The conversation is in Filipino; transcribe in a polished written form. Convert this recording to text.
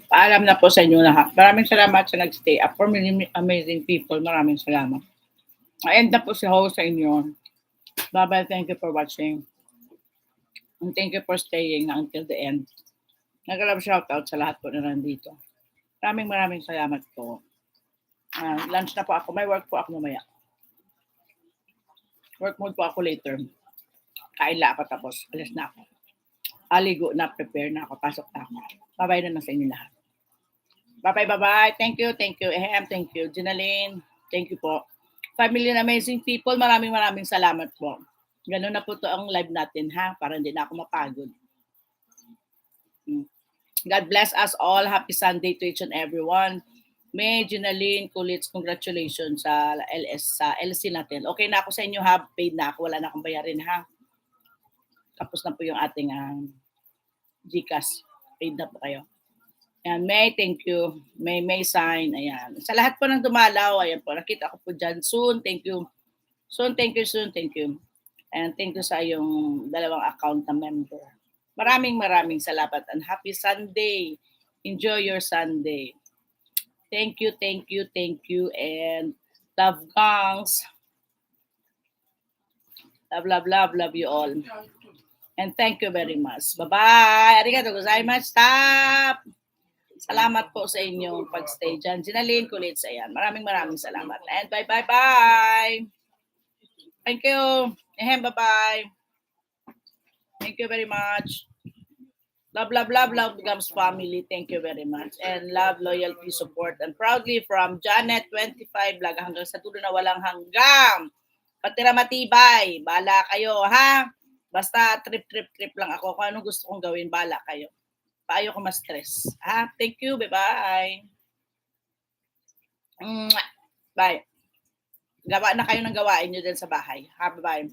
Paalam na po sa inyo lahat. Maraming salamat sa nag-stay up. For many amazing people, maraming salamat. I-end na po si host sa inyo. Bye-bye. Thank you for watching. And thank you for staying until the end. Nag-love shoutout sa lahat po na nandito. Maraming salamat po. Lunch na po ako. May work po ako mamaya. Work mode po ako later. Kain lang ako tapos. Alis na ako. Aligo na, prepare na ako. Pasok na ako. Bye-bye na lang sa inyo lahat. Bye-bye. Thank you. Ehem, thank you. Ginaline, thank you po. 5 million amazing people, maraming salamat po. Ganun na po to ang live natin ha, para hindi na ako mapagod. God bless us all. Happy Sunday to each and everyone. May Ginaline Kulits, congratulations sa LC natin. Okay na ako sa inyo ha, paid na ako, wala na akong bayarin ha. Tapos na po yung ating GCash. Paid na po kayo. Ayan, May, thank you. May sign. Ayan. Sa lahat po ng dumalaw, ayan po, nakita ko po dyan. Soon, thank you. Thank you. And thank you sa yung dalawang account na member. Maraming salamat and happy Sunday. Enjoy your Sunday. Thank you. And love gangs. Love you all. And thank you very much. Bye-bye. Arigatou gozaimasu. Stop. Salamat po sa inyong pag-stay dyan. Ginaline Kulits. Ayan. Maraming salamat. And bye. Thank you. Ehem, bye-bye. Thank you very much. Love, Gams family. Thank you very much. And love, loyalty, support. And proudly from Janet25 Vlog hanggang sa tulo na walang hanggang. Patira matibay. Bala kayo, ha? Basta trip lang ako. Kung anong gusto kong gawin, bala kayo. Paayo ko ma-stress. Ha? Thank you. Bye-bye. Bye. Gawa na kayo ng gawain nyo din sa bahay. Ha? Bye-bye.